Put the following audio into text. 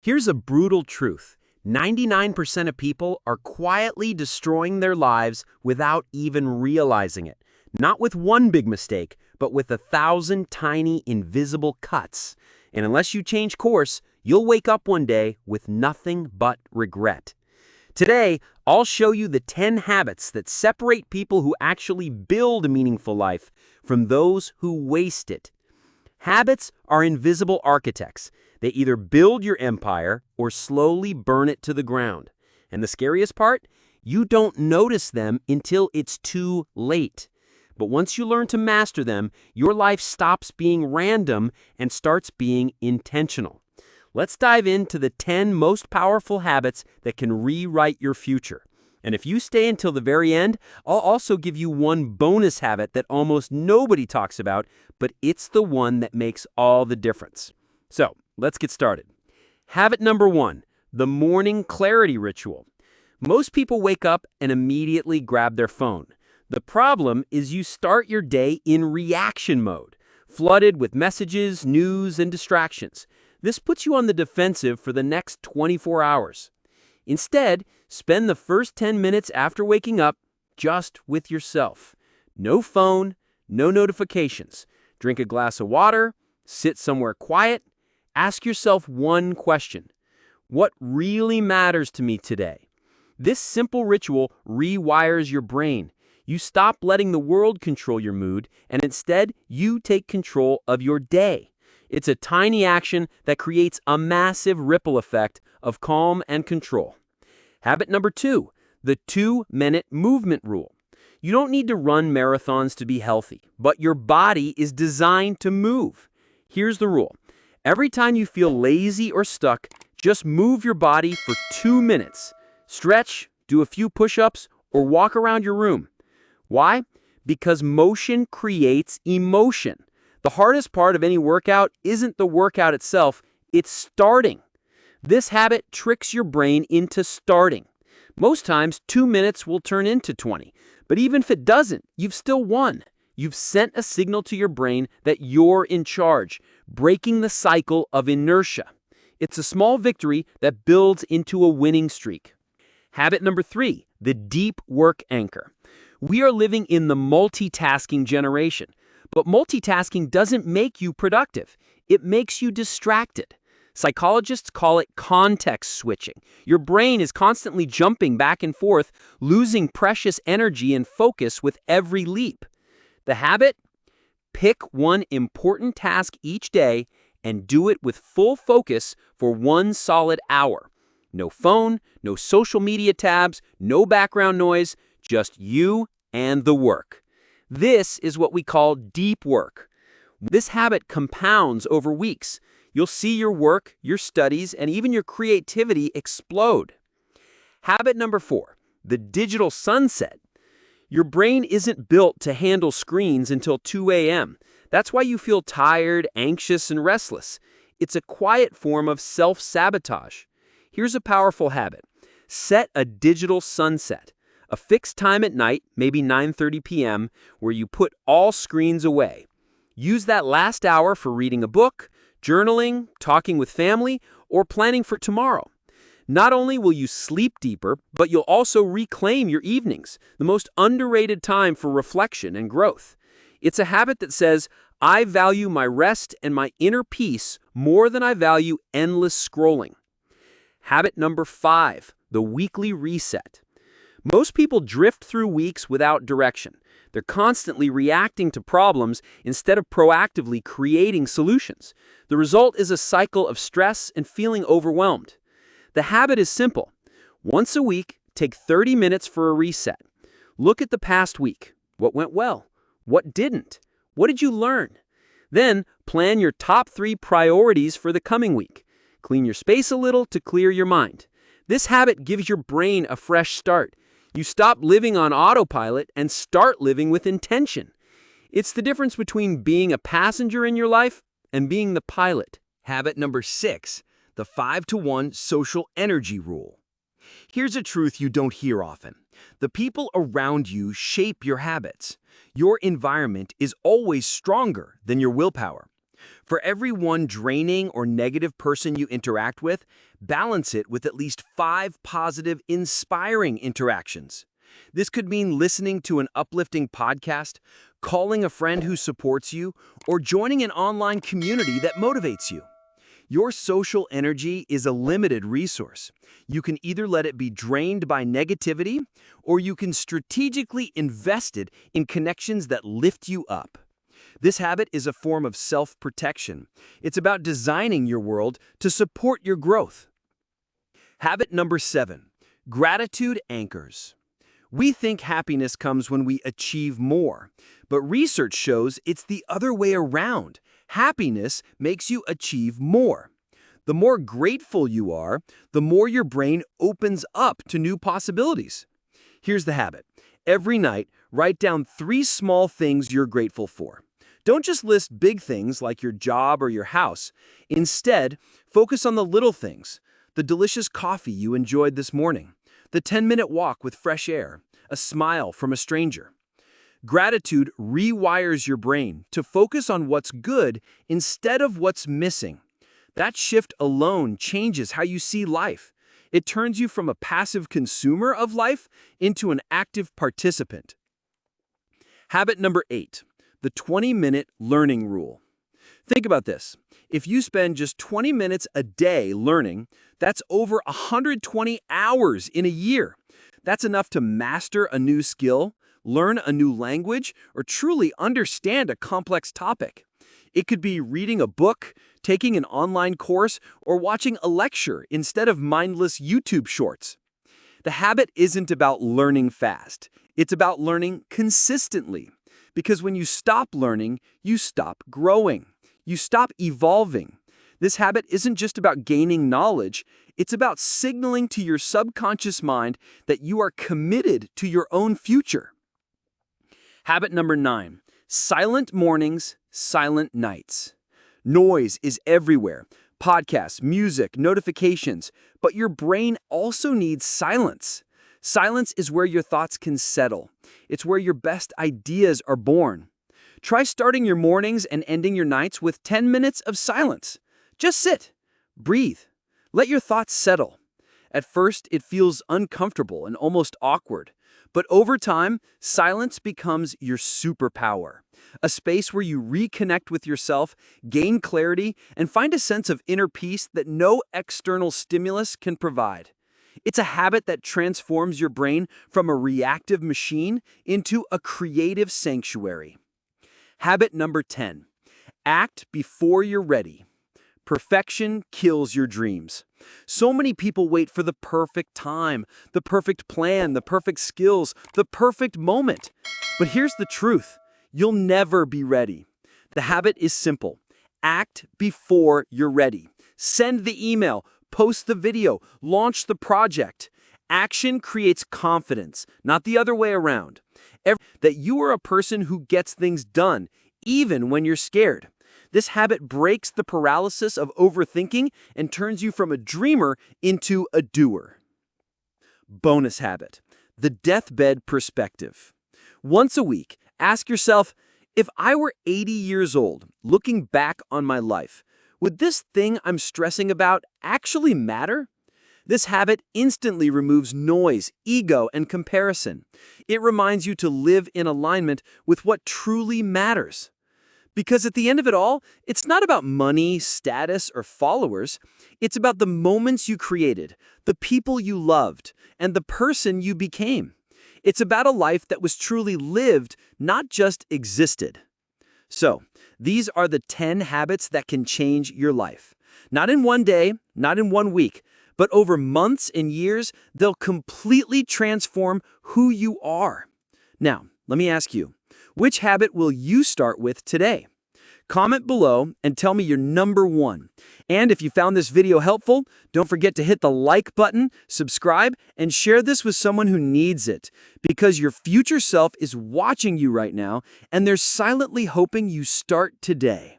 Here's a brutal truth. 99% of people are quietly destroying their lives without even realizing it. Not with one big mistake, but with 1,000 tiny, invisible cuts. And unless you change course, you'll wake up one day with nothing but regret. Today, I'll show you the 10 habits that separate people who actually build a meaningful life from those who waste it. Habits are invisible architects. They either build your empire or slowly burn it to the ground. And the scariest part? You don't notice them until it's too late. But once you learn to master them, your life stops being random and starts being intentional. Let's dive into the 10 most powerful habits that can rewrite your future. And if you stay until the very end, I'll also give you one bonus habit that almost nobody talks about, but it's the one that makes all the difference. So, let's get started. Habit number 1, the morning clarity ritual. Most people wake up and immediately grab their phone. The problem is you start your day in reaction mode, flooded with messages, news, and distractions. This puts you on the defensive for the next 24 hours. Instead, spend the first 10 minutes after waking up just with yourself. No phone, no notifications. Drink a glass of water, sit somewhere quiet. Ask yourself one question. What really matters to me today? This simple ritual rewires your brain. You stop letting the world control your mood, and instead, you take control of your day. It's a tiny action that creates a massive ripple effect of calm and control. Habit number 2, the 2-minute movement rule. You don't need to run marathons to be healthy, but your body is designed to move. Here's the rule. Every time you feel lazy or stuck, just move your body for 2 minutes. Stretch, do a few push-ups, or walk around your room. Why? Because motion creates emotion. The hardest part of any workout isn't the workout itself, it's starting. This habit tricks your brain into starting. Most times, 2 minutes will turn into 20. But even if it doesn't, you've still won. You've sent a signal to your brain that you're in charge, breaking the cycle of inertia. It's a small victory that builds into a winning streak. Habit number 3, the deep work anchor. We are living in the multitasking generation. But multitasking doesn't make you productive. It makes you distracted. Psychologists call it context switching. Your brain is constantly jumping back and forth, losing precious energy and focus with every leap. The habit? Pick one important task each day and do it with full focus for 1 solid hour. No phone, no social media tabs, no background noise, just you and the work. This is what we call deep work. This habit compounds over weeks. You'll see your work, your studies, and even your creativity explode. Habit number 4, the digital sunset. Your brain isn't built to handle screens until 2 a.m. That's why you feel tired, anxious, and restless. It's a quiet form of self-sabotage. Here's a powerful habit. Set a digital sunset. A fixed time at night, maybe 9:30 p.m., where you put all screens away. Use that last hour for reading a book, journaling, talking with family, or planning for tomorrow. Not only will you sleep deeper, but you'll also reclaim your evenings, the most underrated time for reflection and growth. It's a habit that says, I value my rest and my inner peace more than I value endless scrolling. Habit number 5, the weekly reset. Most people drift through weeks without direction. They're constantly reacting to problems instead of proactively creating solutions. The result is a cycle of stress and feeling overwhelmed. The habit is simple. Once a week, take 30 minutes for a reset. Look at the past week. What went well? What didn't? What did you learn? Then plan your top 3 priorities for the coming week. Clean your space a little to clear your mind. This habit gives your brain a fresh start. You stop living on autopilot and start living with intention. It's the difference between being a passenger in your life and being the pilot. Habit number 6, the 5-to-1 social energy rule. Here's a truth you don't hear often. The people around you shape your habits. Your environment is always stronger than your willpower. For every one draining or negative person you interact with, balance it with at least 5 positive, inspiring interactions. This could mean listening to an uplifting podcast, calling a friend who supports you, or joining an online community that motivates you. Your social energy is a limited resource. You can either let it be drained by negativity, or you can strategically invest it in connections that lift you up. This habit is a form of self-protection. It's about designing your world to support your growth. Habit number 7, gratitude anchors. We think happiness comes when we achieve more, but research shows it's the other way around. Happiness makes you achieve more. The more grateful you are, the more your brain opens up to new possibilities. Here's the habit. Every night, write down 3 small things you're grateful for. Don't just list big things like your job or your house. Instead, focus on the little things. The delicious coffee you enjoyed this morning, the 10-minute walk with fresh air, a smile from a stranger. Gratitude rewires your brain to focus on what's good instead of what's missing. That shift alone changes how you see life. It turns you from a passive consumer of life into an active participant. Habit number 8, the 20-minute learning rule. Think about this. If you spend just 20 minutes a day learning, that's over 120 hours in a year. That's enough to master a new skill, learn a new language, or truly understand a complex topic. It could be reading a book, taking an online course, or watching a lecture instead of mindless YouTube shorts. The habit isn't about learning fast. It's about learning consistently. Because when you stop learning, you stop growing. You stop evolving. This habit isn't just about gaining knowledge, it's about signaling to your subconscious mind that you are committed to your own future. Habit number 9, silent mornings, silent nights. Noise is everywhere. Podcasts, music, notifications, but your brain also needs silence. Silence is where your thoughts can settle. It's where your best ideas are born. Try starting your mornings and ending your nights with 10 minutes of silence. Just sit, breathe, let your thoughts settle. At first, it feels uncomfortable and almost awkward, but over time, silence becomes your superpower. A space where you reconnect with yourself, gain clarity, and find a sense of inner peace that no external stimulus can provide. It's a habit that transforms your brain from a reactive machine into a creative sanctuary. Habit number 10, act before you're ready. Perfection kills your dreams. So many people wait for the perfect time, the perfect plan, the perfect skills, the perfect moment. But here's the truth. You'll never be ready. The habit is simple. Act before you're ready. Send the email, post the video, launch the project. Action creates confidence, not the other way around. That you are a person who gets things done, even when you're scared. This habit breaks the paralysis of overthinking and turns you from a dreamer into a doer. Bonus habit, the deathbed perspective. Once a week, ask yourself, if I were 80 years old, looking back on my life, would this thing I'm stressing about actually matter? This habit instantly removes noise, ego, and comparison. It reminds you to live in alignment with what truly matters. Because at the end of it all, it's not about money, status, or followers. It's about the moments you created, the people you loved, and the person you became. It's about a life that was truly lived, not just existed. So, these are the 10 habits that can change your life. Not in one day, not in one week, but over months and years, they'll completely transform who you are. Now, let me ask you, which habit will you start with today? Comment below and tell me your number 1. And if you found this video helpful, don't forget to hit the like button, subscribe, and share this with someone who needs it. Because your future self is watching you right now, and they're silently hoping you start today.